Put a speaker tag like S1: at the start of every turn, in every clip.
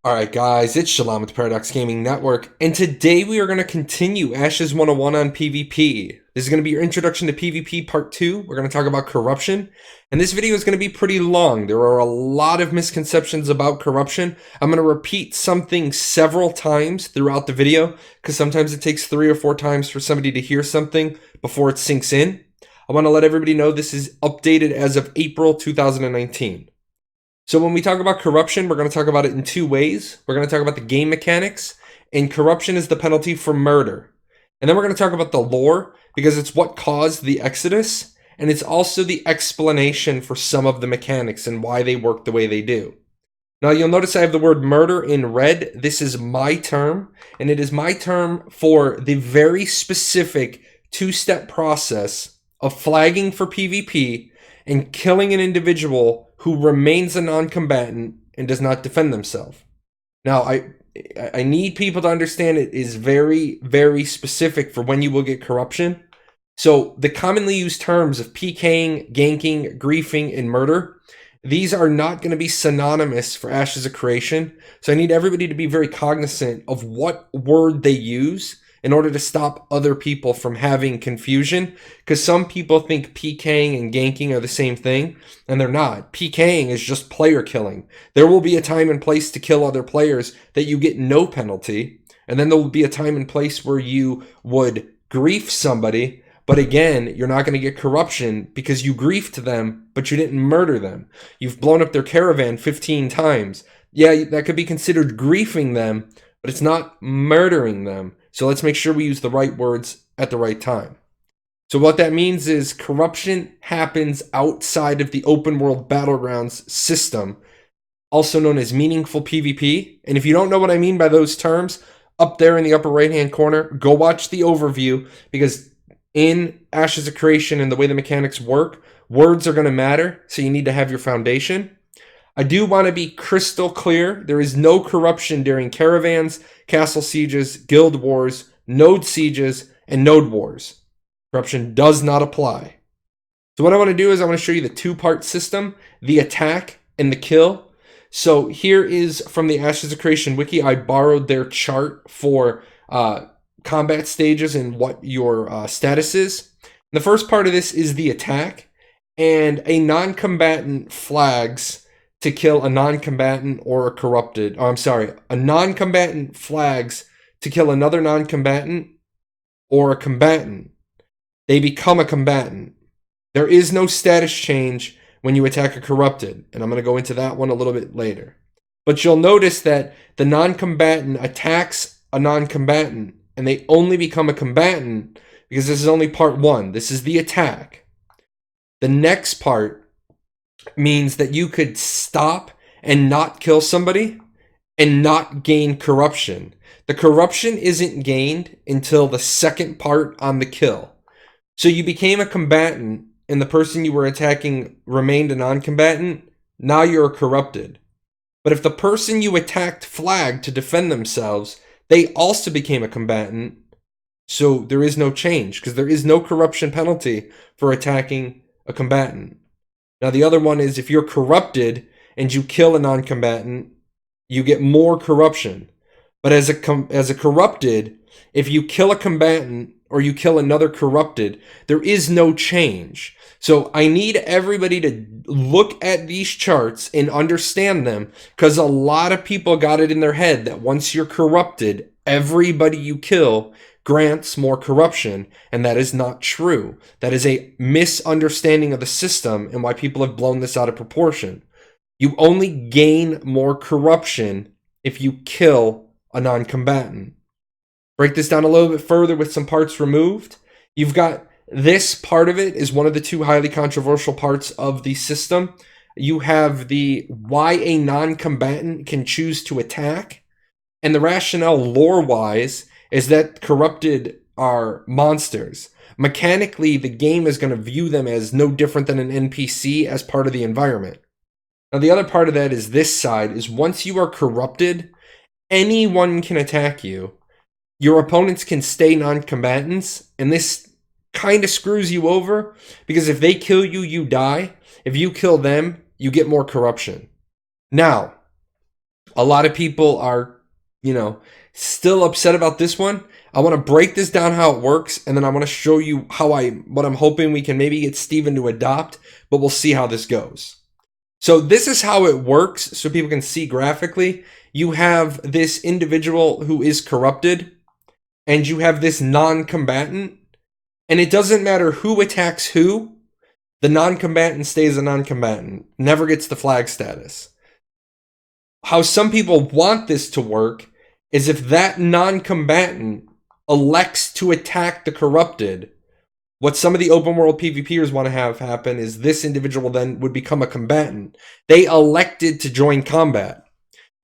S1: Alright guys, it's Jahlon with the Paradox Gaming Network, and today we are going to continue Ashes 101 on PvP. This is going to be your introduction to PvP part 2. We're going to talk about corruption, and this video is going to be pretty long. There are a lot of misconceptions about corruption. I'm going to repeat something several times throughout the video, because sometimes it takes 3 or 4 times for somebody to hear something before it sinks in. I want to let everybody know this is updated as of April 2019. So when we talk about corruption, we're going to talk about it in 2 ways. We're going to talk about the game mechanics, and corruption is the penalty for murder. And then we're going to talk about the lore, because it's what caused the Exodus, and it's also the explanation for some of the mechanics and why they work the way they do. Now you'll notice I have the word murder in red. This is my term, and it is my term for the very specific 2-step process of flagging for PvP and killing an individual who remains a non-combatant and does not defend themselves. Now, I need people to understand it is very, very specific for when you will get corruption. So the commonly used terms of PKing, ganking, griefing, and murder, these are not going to be synonymous for Ashes of Creation. So I need everybody to be very cognizant of what word they use in order to stop other people from having confusion, because some people think PKing and ganking are the same thing, and they're not. PKing is just player killing. There will be a time and place to kill other players that you get no penalty, and then there will be a time and place where you would grief somebody, but again, you're not going to get corruption because you griefed them, but you didn't murder them. You've blown up their caravan 15 times. Yeah, that could be considered griefing them, but it's not murdering them. So let's make sure we use the right words at the right time. So what that means is corruption happens outside of the open world battlegrounds system, also known as meaningful PvP. And if you don't know what I mean by those terms, up there in the upper right hand corner, go watch the overview, because in Ashes of Creation and the way the mechanics work, words are going to matter, so you need to have your foundation. I do want to be crystal clear. There is no corruption during caravans, castle sieges, guild wars, node sieges, and node wars. Corruption does not apply. So what I want to do is I want to show you the 2-part system, the attack and the kill. So here is from the Ashes of Creation wiki. I borrowed their chart for combat stages and what your status is. The first part of this is the attack, and a non-combatant flags to kill a non-combatant or a corrupted. Oh, I'm sorry. A non-combatant flags to kill another non-combatant or a combatant. They become a combatant. There is no status change when you attack a corrupted, and I'm going to go into that one a little bit later. But you'll notice that the non-combatant attacks a non-combatant, and they only become a combatant because this is only part 1. This is the attack. The next part means that you could stop and not kill somebody and not gain corruption. The corruption isn't gained until the second part on the kill. So you became a combatant and the person you were attacking remained a non-combatant. Now you're corrupted. But if the person you attacked flagged to defend themselves, they also became a combatant. So there is no change because there is no corruption penalty for attacking a combatant. Now, the other one is if you're corrupted and you kill a non-combatant, you get more corruption. But as a corrupted, if you kill a combatant or you kill another corrupted, there is no change. So I need everybody to look at these charts and understand them, because a lot of people got it in their head that once you're corrupted, everybody you kill grants more corruption, and that is not true. That is a misunderstanding of the system and why people have blown this out of proportion. You only gain more corruption if you kill a non-combatant. Break this down a little bit further with some parts removed. You've got this part of it is one of the 2 highly controversial parts of the system. You have the why a non-combatant can choose to attack, and the rationale lore-wise is that corrupted are monsters. Mechanically, the game is going to view them as no different than an NPC as part of the environment. Now, the other part of that is this side is once you are corrupted, anyone can attack you. Your opponents can stay non-combatants, and this kind of screws you over because if they kill you, you die. If you kill them, you get more corruption. Now, A lot of people are, you know, still upset about this one. I want to break this down how it works, and then I want to show you what I'm hoping we can maybe get Steven to adopt, but we'll see how this goes. So this is how it works so people can see graphically. You have this individual who is corrupted, and you have this non-combatant, and it doesn't matter who attacks who, the non-combatant stays a non-combatant, never gets the flag status. How some people want this to work is if that non-combatant elects to attack the corrupted, what some of the open world PvPers want to have happen is this individual then would become a combatant. They elected to join combat.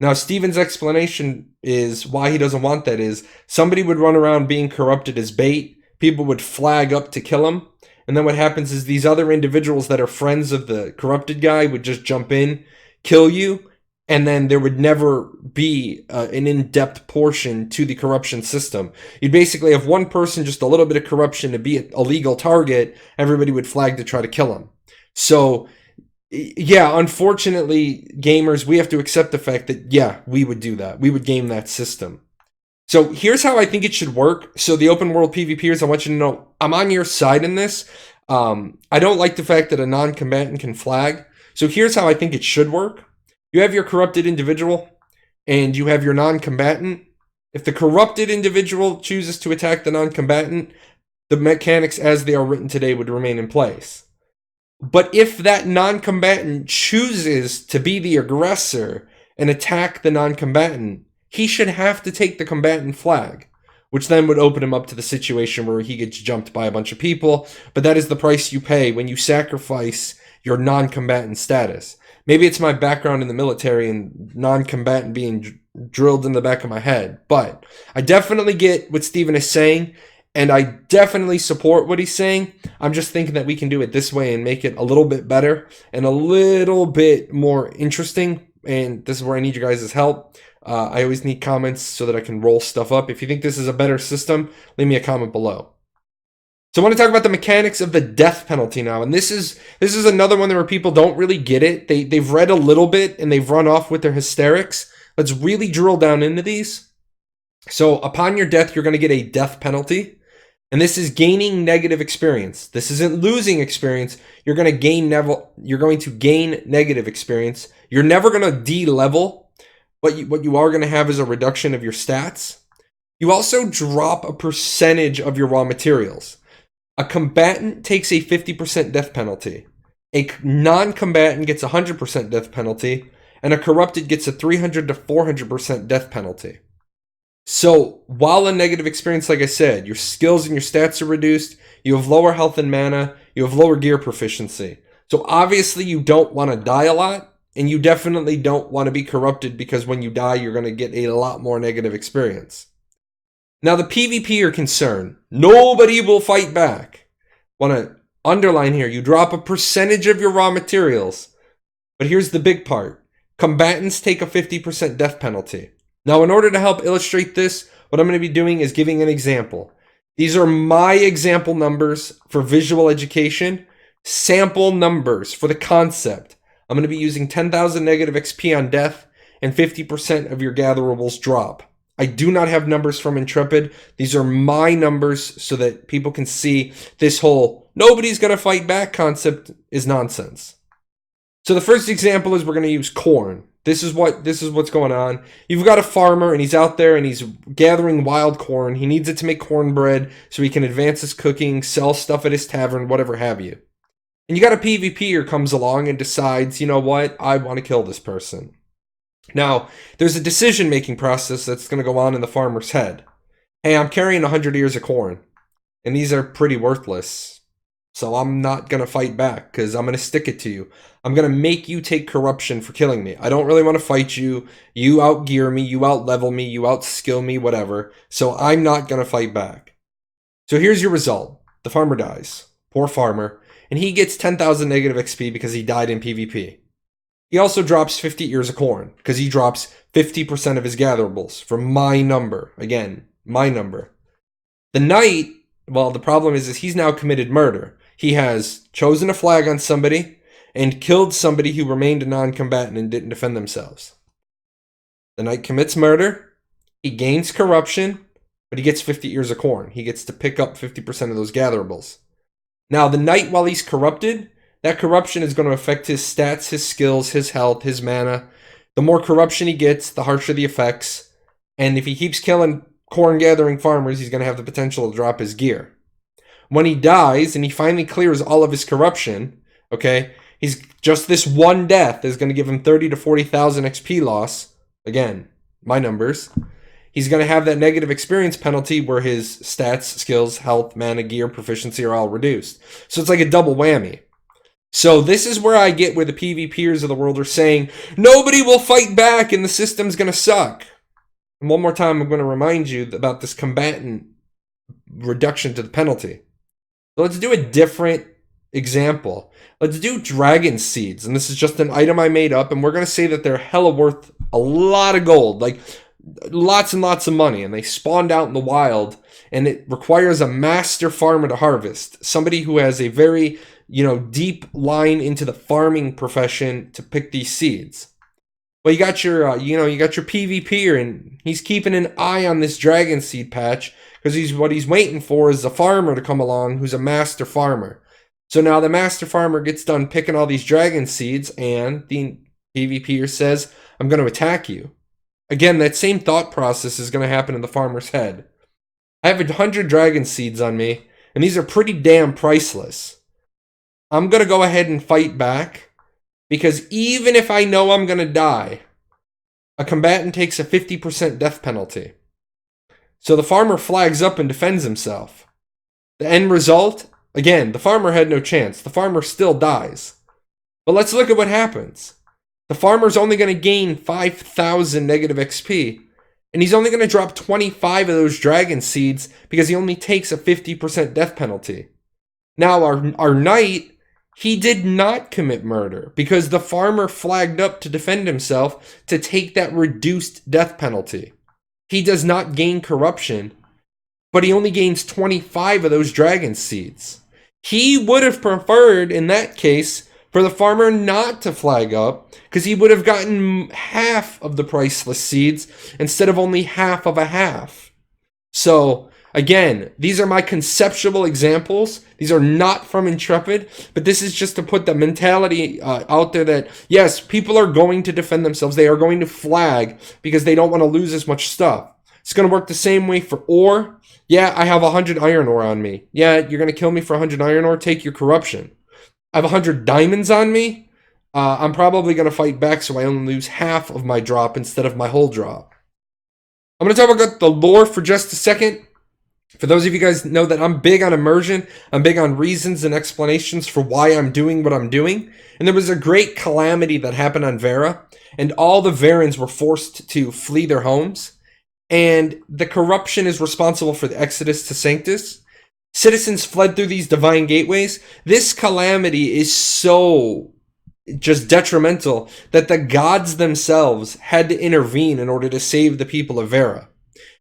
S1: Now, Steven's explanation is why he doesn't want that is somebody would run around being corrupted as bait. People would flag up to kill him. And then what happens is these other individuals that are friends of the corrupted guy would just jump in, kill you, and then there would never be an in-depth portion to the corruption system. You'd basically have one person, just a little bit of corruption to be a legal target. Everybody would flag to try to kill him. So, yeah, unfortunately, gamers, we have to accept the fact that, yeah, we would do that. We would game that system. So here's how I think it should work. So the open world PvPers, I want you to know, I'm on your side in this. I don't like the fact that a non-combatant can flag. So here's how I think it should work. You have your corrupted individual, and you have your non-combatant. If the corrupted individual chooses to attack the non-combatant, the mechanics as they are written today would remain in place. But if that non-combatant chooses to be the aggressor and attack the non-combatant, he should have to take the combatant flag, which then would open him up to the situation where he gets jumped by a bunch of people. But that is the price you pay when you sacrifice your non-combatant status. Maybe it's my background in the military and non-combatant being drilled in the back of my head, but I definitely get what Steven is saying, and I definitely support what he's saying. I'm just thinking that we can do it this way and make it a little bit better and a little bit more interesting, and this is where I need you guys' help. I always need comments so that I can roll stuff up. If you think this is a better system, leave me a comment below. So I want to talk about the mechanics of the death penalty now, and this is another one where people don't really get it. They've read a little bit and they've run off with their hysterics. Let's really drill down into these. So upon your death, you're going to get a death penalty, and this is gaining negative experience. This isn't losing experience. You're going to gain negative experience. You're never going to de-level, but what you are going to have is a reduction of your stats. You also drop a percentage of your raw materials. A combatant takes a 50% death penalty. A non-combatant gets a 100% death penalty. And a corrupted gets a 300 to 400% death penalty. So, while a negative experience, like I said, your skills and your stats are reduced, you have lower health and mana, you have lower gear proficiency. So, obviously, you don't want to die a lot, and you definitely don't want to be corrupted because when you die, you're going to get a lot more negative experience. Now, the PvP are concerned. Nobody will fight back. Want to underline here, you drop a percentage of your raw materials. But here's the big part. Combatants take a 50% death penalty. Now, in order to help illustrate this, what I'm going to be doing is giving an example. These are my example numbers for visual education, sample numbers for the concept. I'm going to be using 10,000 negative XP on death and 50% of your gatherables drop. I do not have numbers from Intrepid. These are my numbers so that people can see this whole nobody's going to fight back concept is nonsense. So the first example is we're going to use corn. This is what's going on. You've got a farmer and he's out there and he's gathering wild corn. He needs it to make cornbread so he can advance his cooking, sell stuff at his tavern, whatever have you. And you got a PvPer comes along and decides, you know what, I want to kill this person. Now, there's a decision-making process that's going to go on in the farmer's head. Hey, I'm carrying 100 ears of corn, and these are pretty worthless. So I'm not going to fight back because I'm going to stick it to you. I'm going to make you take corruption for killing me. I don't really want to fight you. You outgear me, you outlevel me, you outskill me, whatever. So I'm not going to fight back. So here's your result. The farmer dies. Poor farmer. And he gets 10,000 negative XP because he died in PvP. He also drops 50 ears of corn because he drops 50% of his gatherables from my number. Again, my number. The knight, well, the problem is he's now committed murder. He has chosen a flag on somebody and killed somebody who remained a non-combatant and didn't defend themselves. The knight commits murder. He gains corruption, but he gets 50 ears of corn. He gets to pick up 50% of those gatherables. Now, the knight, while he's corrupted, that corruption is going to affect his stats, his skills, his health, his mana. The more corruption he gets, the harsher the effects. And if he keeps killing corn gathering farmers, he's going to have the potential to drop his gear. When he dies and he finally clears all of his corruption, okay, he's just this one death is going to give him 30 to 40,000 XP loss. Again, my numbers. He's going to have that negative experience penalty where his stats, skills, health, mana, gear, proficiency are all reduced. So it's like a double whammy. So this is where I get where the PvPers of the world are saying, nobody will fight back and the system's going to suck. And one more time, I'm going to remind you about this combatant reduction to the penalty. So let's do a different example. Let's do dragon seeds. And this is just an item I made up. And we're going to say that they're hella worth a lot of gold. Like lots and lots of money. And they spawned out in the wild. And it requires a master farmer to harvest. Somebody who has a very, deep line into the farming profession to pick these seeds. Well, you got your, you got your PvPer, and he's keeping an eye on this dragon seed patch because what he's waiting for is a farmer to come along who's a master farmer. So now the master farmer gets done picking all these dragon seeds, and the PvPer says, "I'm going to attack you." Again, that same thought process is going to happen in the farmer's head. I have 100 dragon seeds on me, and these are pretty damn priceless. I'm going to go ahead and fight back, because even if I know I'm going to die, a combatant takes a 50% death penalty. So the farmer flags up and defends himself. The end result, again, the farmer had no chance. The farmer still dies. But let's look at what happens. The farmer's only going to gain 5,000 negative XP, and he's only going to drop 25 of those dragon seeds because he only takes a 50% death penalty. Now, our knight, he did not commit murder because the farmer flagged up to defend himself to take that reduced death penalty. He does not gain corruption, but he only gains 25 of those dragon seeds. He would have preferred, in that case, for the farmer not to flag up because he would have gotten half of the priceless seeds instead of only half of a half. So, again, these are my conceptual examples. These are not from Intrepid, but this is just to put the mentality out there that, yes, people are going to defend themselves. They are going to flag because they don't want to lose as much stuff. It's going to work the same way for ore. Yeah, I have 100 iron ore on me. Yeah, you're going to kill me for 100 iron ore? Take your corruption. I have 100 diamonds on me. I'm probably going to fight back so I only lose half of my drop instead of my whole drop. I'm going to talk about the lore for just a second. For those of you guys know that I'm big on immersion, I'm big on reasons and explanations for why I'm doing what I'm doing. And there was a great calamity that happened on Vera, and all the Verans were forced to flee their homes. And the corruption is responsible for the exodus to Sanctus. Citizens fled through these divine gateways. This calamity is so just detrimental that the gods themselves had to intervene in order to save the people of Vera.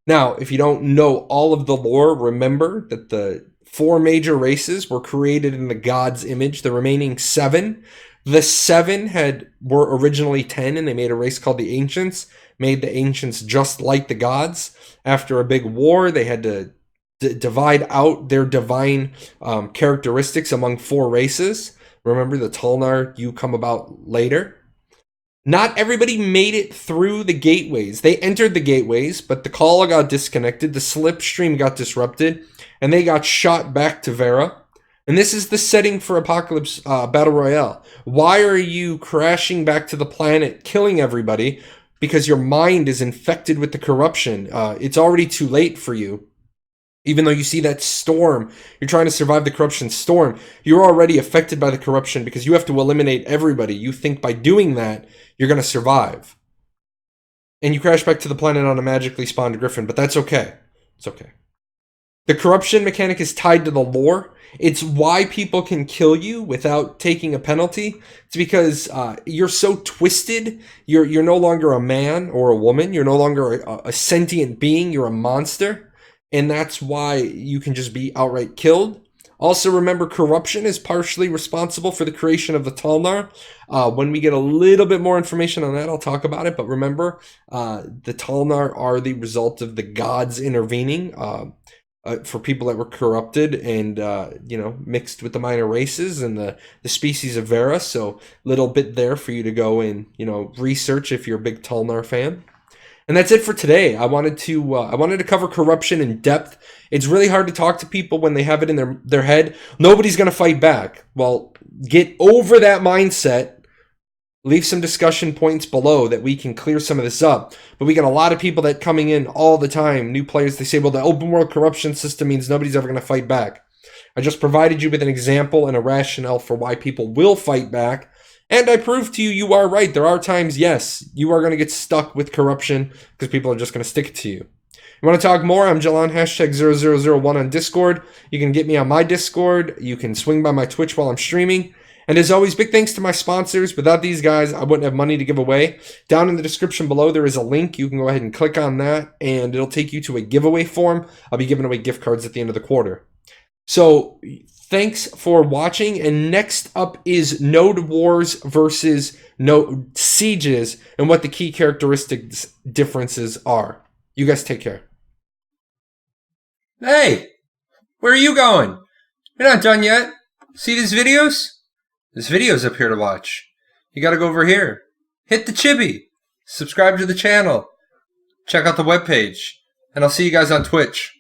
S1: Now, if you don't know all of the lore, remember that the 4 major races were created in the god's image. The remaining 7, the 7 were originally 10, and they made a race called the Ancients, made the Ancients just like the gods. After a big war, they had to divide out their divine characteristics among 4 races. Remember, the Tulnar, you come about later. Not everybody made it through the gateways. They entered the gateways, but the call got disconnected, the slipstream got disrupted, and they got shot back to Vera. And this is the setting for Apocalypse Battle Royale. Why are you crashing back to the planet, killing everybody? Because your mind is infected with the corruption. It's already too late for you. Even though you see that storm, you're trying to survive the corruption storm, you're already affected by the corruption because you have to eliminate everybody. You think by doing that, you're going to survive. And you crash back to the planet on a magically spawned griffin, but that's okay. It's okay. The corruption mechanic is tied to the lore. It's why people can kill you without taking a penalty. It's because you're so twisted. You're no longer a man or a woman. You're no longer a sentient being. You're a monster. And that's why you can just be outright killed. Also, remember, corruption is partially responsible for the creation of the Talnar. When we get a little bit more information on that, I'll talk about it. But remember, the Talnar are the result of the gods intervening for people that were corrupted and, mixed with the minor races and the species of Vera. So, little bit there for you to go and, research if you're a big Talnar fan. And that's it for today. I wanted to cover corruption in depth. It's really hard to talk to people when they have it in their head. Nobody's going to fight back. Well, get over that mindset. Leave some discussion points below that we can clear some of this up. But we got a lot of people that coming in all the time, new players, they say, well, the open world corruption system means nobody's ever going to fight back. I just provided you with an example and a rationale for why people will fight back. And I proved to you, you are right. There are times, yes, you are going to get stuck with corruption because people are just going to stick it to you. You want to talk more? I'm Jahlon, #0001 on Discord. You can get me on my Discord. You can swing by my Twitch while I'm streaming. And as always, big thanks to my sponsors. Without these guys, I wouldn't have money to give away. Down in the description below, there is a link. You can go ahead and click on that, and it'll take you to a giveaway form. I'll be giving away gift cards at the end of the quarter. So thanks for watching, and next up is Node Wars versus Node Sieges and what the key characteristics differences are. You guys take care. Hey, where are you going? You're not done yet. See these videos? This video's up here to watch. You gotta go over here. Hit the chibi. Subscribe to the channel. Check out the webpage. And I'll see you guys on Twitch.